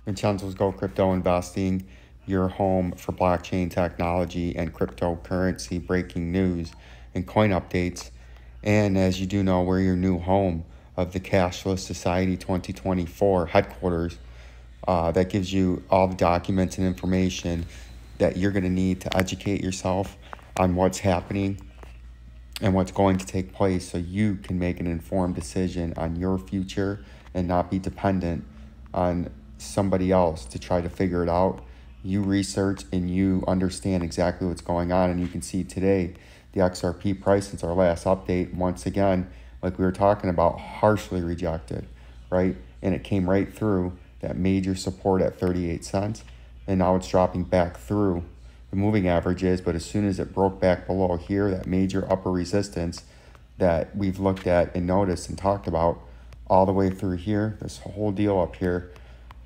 Vincenzo's Go Crypto Investing, your home for blockchain technology and cryptocurrency breaking news and coin updates. And as you do know, we're your new home of the Cashless Society 2024 headquarters. That gives you all the documents and information that you're going to need to educate yourself on what's happening and what's going to take place so you can make an informed decision on your future and not be dependent on somebody else to try to figure it out. You research and you understand exactly what's going on, and you can see today the XRP price since our last update, once again, like we were talking about, harshly rejected, right? And it came right through that major support at 38 cents, and now it's dropping back through the moving averages. But as soon as it broke back below here, that major upper resistance that we've looked at and noticed and talked about all the way through here, this whole deal up here,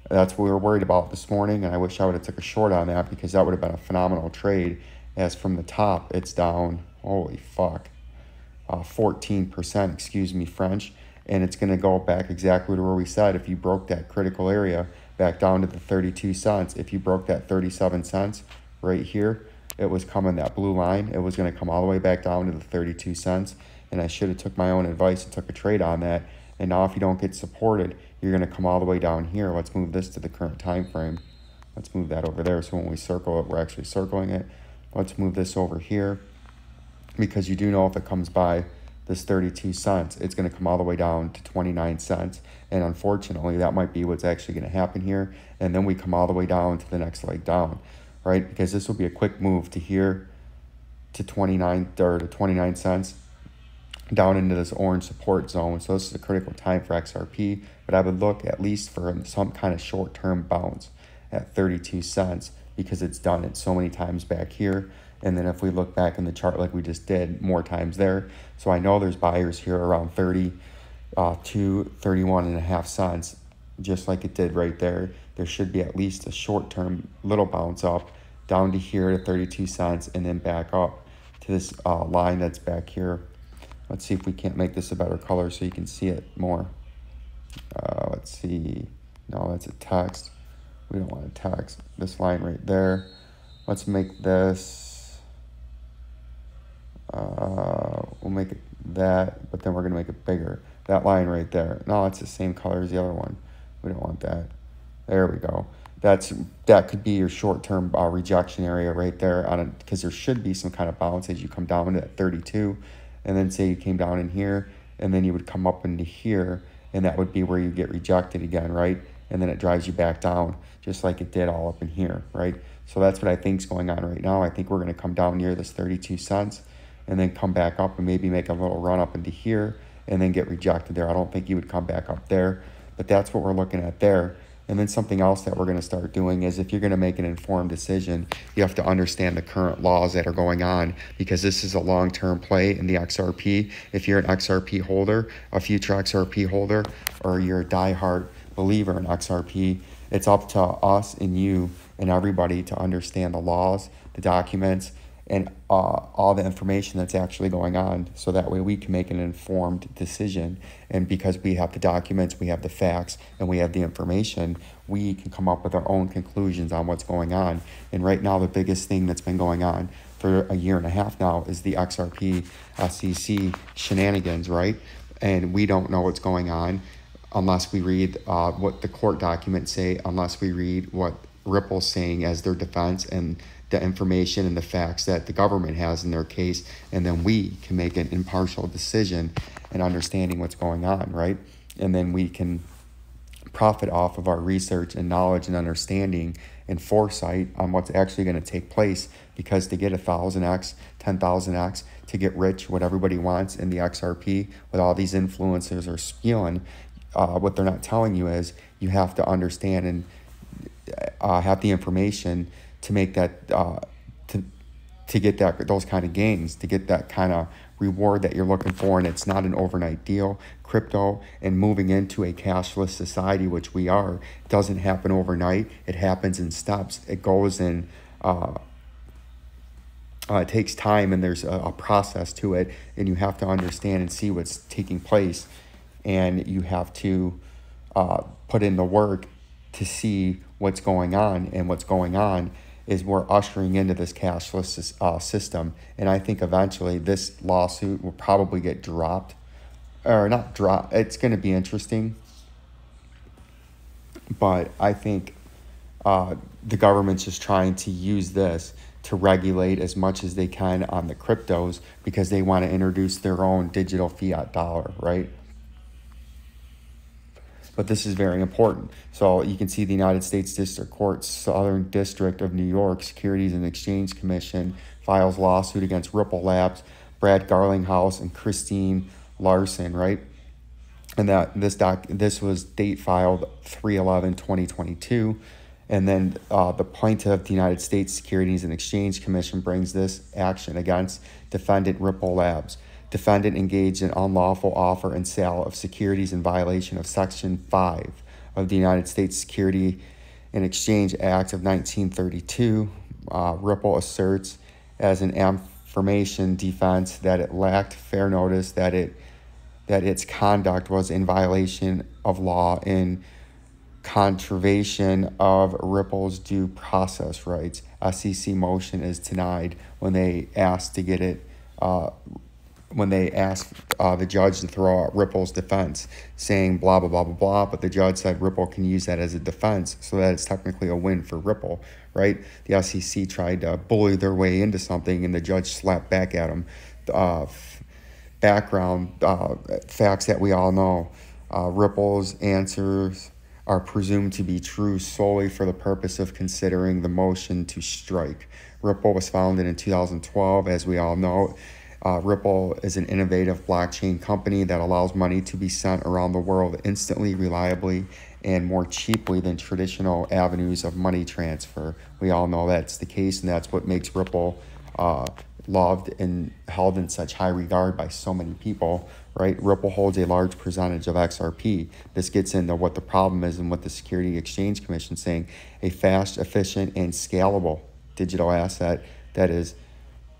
that's what we were worried about this morning, and I wish I would have took a short on that because that would have been a phenomenal trade. As from the top, it's down, holy fuck, 14%, excuse me, French, and it's going to go back exactly to where we said. If you broke that critical area back down to the 32 cents, if you broke that 37 cents right here, it was coming, that blue line, it was going to come all the way back down to the 32 cents, and I should have took my own advice and took a trade on that. And now if you don't get supported, you're going to come all the way down here. Let's move this to the current time frame. Let's move that over there so when we circle it, we're actually circling it. Let's move this over here because you do know if it comes by this 32 cents, it's going to come all the way down to 29 cents. And unfortunately, that might be what's actually going to happen here. And then we come all the way down to the next leg down, right? Because this will be a quick move to here to 29 or to 29 cents down into this orange support zone. So this is a critical time for XRP, but I would look at least for some kind of short-term bounce at 32 cents because it's done it so many times back here. And then if we look back in the chart like we just did, more times there. So I know there's buyers here around 32, 31 and a half cents, just like it did right there. There should be at least a short-term little bounce up down to here to 32 cents and then back up to this line that's back here. Let's see if we can't make this a better color so you can see it more. Let's see. No, that's a text. We don't want a text. This line right there. Let's make this. We'll make it that, but then we're going to make it bigger. That line right there. No, it's the same color as the other one. We don't want that. There we go. That could be your short-term rejection area right there on it, because there should be some kind of bounce as you come down to that 32. And then say you came down in here, and then you would come up into here, and that would be where you get rejected again, right? And then it drives you back down, just like it did all up in here, right? So that's what I think is going on right now. I think we're going to come down near this 32 cents, and then come back up and maybe make a little run up into here, and then get rejected there. I don't think you would come back up there, but that's what we're looking at there. And then something else that we're going to start doing is if you're going to make an informed decision, you have to understand the current laws that are going on, because this is a long-term play in the XRP. If you're an XRP holder, a future XRP holder, or you're a diehard believer in XRP, it's up to us and you and everybody to understand the laws, the documents, and all the information that's actually going on, so that way we can make an informed decision. And because we have the documents, we have the facts, and we have the information, we can come up with our own conclusions on what's going on. And right now, the biggest thing that's been going on for a year and a half now is the XRP SEC shenanigans, right? And we don't know what's going on unless we read what the court documents say, unless we read what Ripple's saying as their defense and the information and the facts that the government has in their case, and then we can make an impartial decision and understanding what's going on, right? And then we can profit off of our research and knowledge and understanding and foresight on what's actually going to take place, because to get 1,000x, 10,000x, to get rich, what everybody wants in the XRP, what all these influencers are spewing, what they're not telling you is you have to understand and have the information to make that to get those kind of gains, to get that kind of reward that you're looking for. And it's not an overnight deal. Crypto and moving into a cashless society, which we are, doesn't happen overnight. It happens in steps. It goes in it takes time, and there's a process to it, and you have to understand and see what's taking place, and you have to put in the work to see what's going on. And what's going on is we're ushering into this cashless system. And I think eventually this lawsuit will probably get dropped, or not dropped. It's going to be interesting, but I think the government's just trying to use this to regulate as much as they can on the cryptos because they want to introduce their own digital fiat dollar, right? But this is very important. So you can see the United States District Court, Southern District of New York, Securities and Exchange Commission files lawsuit against Ripple Labs, Brad Garlinghouse, and Christine Larson, right? And that this was date filed 3/11/2022. And then the plaintiff, the United States Securities and Exchange Commission, brings this action against defendant Ripple Labs. Defendant engaged in unlawful offer and sale of securities in violation of Section 5 of the United States Security and Exchange Act of 1932. Ripple asserts as an affirmation defense that it lacked fair notice, that its conduct was in violation of law in contravention of Ripple's due process rights. SEC motion is denied when they asked to get it, when they asked the judge to throw out Ripple's defense, saying blah, blah, blah, blah, blah, but the judge said Ripple can use that as a defense, so that it's technically a win for Ripple, right? The SEC tried to bully their way into something, and the judge slapped back at them. Background facts that we all know. Ripple's answers are presumed to be true solely for the purpose of considering the motion to strike. Ripple was founded in 2012, as we all know. Ripple is an innovative blockchain company that allows money to be sent around the world instantly, reliably, and more cheaply than traditional avenues of money transfer. We all know that's the case, and that's what makes Ripple loved and held in such high regard by so many people, right? Ripple holds a large percentage of XRP. This gets into what the problem is and what the Security Exchange Commission is saying: a fast, efficient, and scalable digital asset that is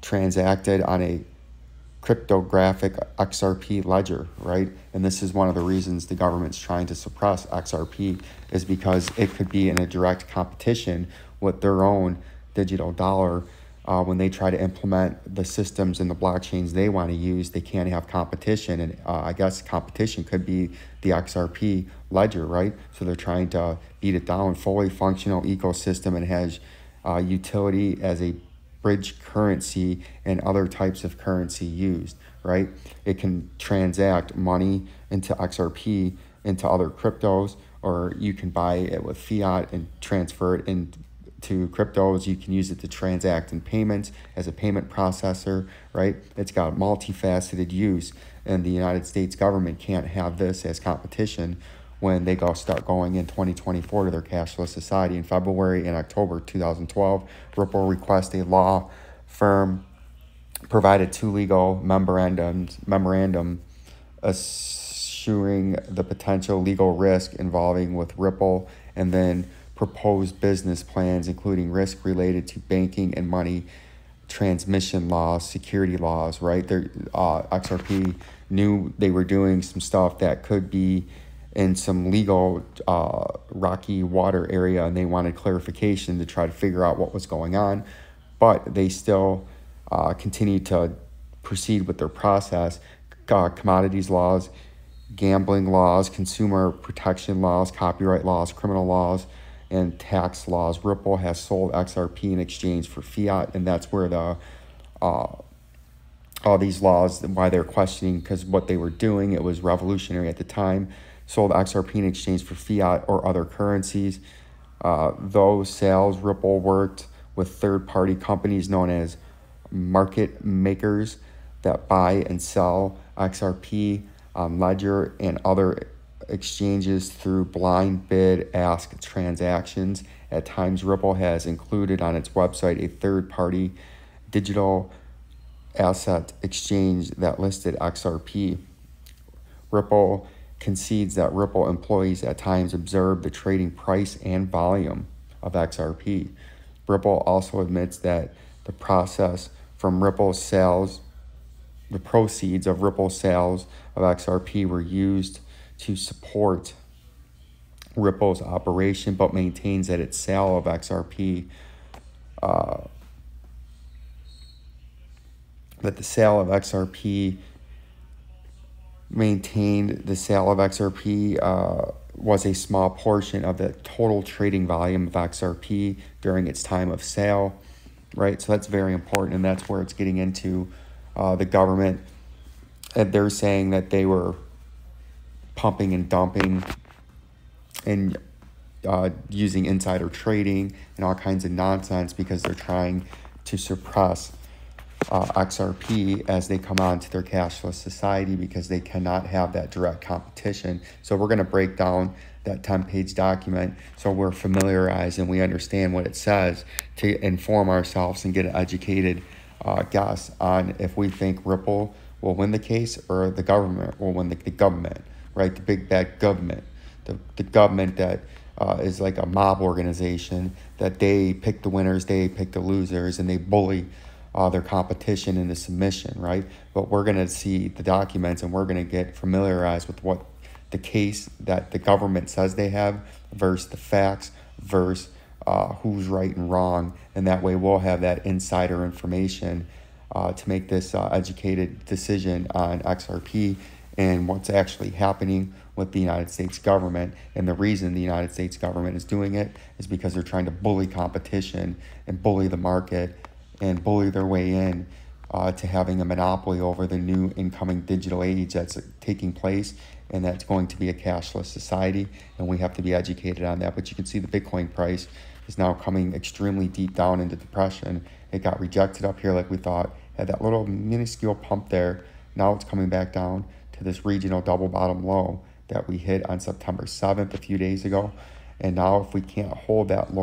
transacted on a cryptographic XRP ledger, right? And this is one of the reasons the government's trying to suppress XRP, is because it could be in a direct competition with their own digital dollar. When they try to implement the systems and the blockchains they want to use, they can't have competition. And I guess competition could be the XRP ledger, right? So they're trying to beat it down. Fully functional ecosystem, and has utility as a bridge currency and other types of currency used, right? It can transact money into XRP, into other cryptos, or you can buy it with fiat and transfer it into cryptos. You can use it to transact in payments as a payment processor, right? It's got multifaceted use, and the United States government can't have this as competition when they start going in 2024 to their cashless society. In February and October 2012, Ripple requested a law firm provided two legal memorandum assuring the potential legal risk involving with Ripple, and then proposed business plans, including risk related to banking and money transmission laws, security laws, right? XRP knew they were doing some stuff that could be in some legal rocky water area, and they wanted clarification to try to figure out what was going on, but they still continued to proceed with their process. Commodities laws, gambling laws, consumer protection laws, copyright laws, criminal laws, and tax laws. Ripple has sold XRP in exchange for fiat, and that's where the all these laws, why they're questioning, because what they were doing, it was revolutionary at the time. Sold XRP in exchange for fiat or other currencies. Those sales, Ripple worked with third-party companies known as market makers that buy and sell XRP on Ledger and other exchanges through blind bid-ask transactions. At times, Ripple has included on its website a third-party digital asset exchange that listed XRP. Ripple concedes that Ripple employees at times observe the trading price and volume of XRP. Ripple also admits that the proceeds of Ripple's sales of XRP were used to support Ripple's operation, but maintains that its sale of XRP, that the sale of XRP maintained the sale of XRP was a small portion of the total trading volume of XRP during its time of sale, right? So that's very important, and that's where it's getting into the government. And they're saying that they were pumping and dumping and using insider trading and all kinds of nonsense because they're trying to suppress XRP as they come on to their cashless society, because they cannot have that direct competition. So we're going to break down that 10-page document so we're familiarized and we understand what it says to inform ourselves and get an educated guess on if we think Ripple will win the case or the government will win the government, right? The big bad government, the government that is like a mob organization, that they pick the winners, they pick the losers, and they bully their competition into submission, right? But we're going to see the documents and we're going to get familiarized with what the case that the government says they have versus the facts versus who's right and wrong. And that way we'll have that insider information to make this educated decision on XRP and what's actually happening with the United States government. And the reason the United States government is doing it is because they're trying to bully competition and bully the market and bully their way in to having a monopoly over the new incoming digital age that's taking place, and that's going to be a cashless society, and we have to be educated on that. But you can see the Bitcoin price is now coming extremely deep down into depression. It got rejected up here like we thought, had that little minuscule pump there. Now it's coming back down to this regional double bottom low that we hit on September 7th a few days ago. And now if we can't hold that low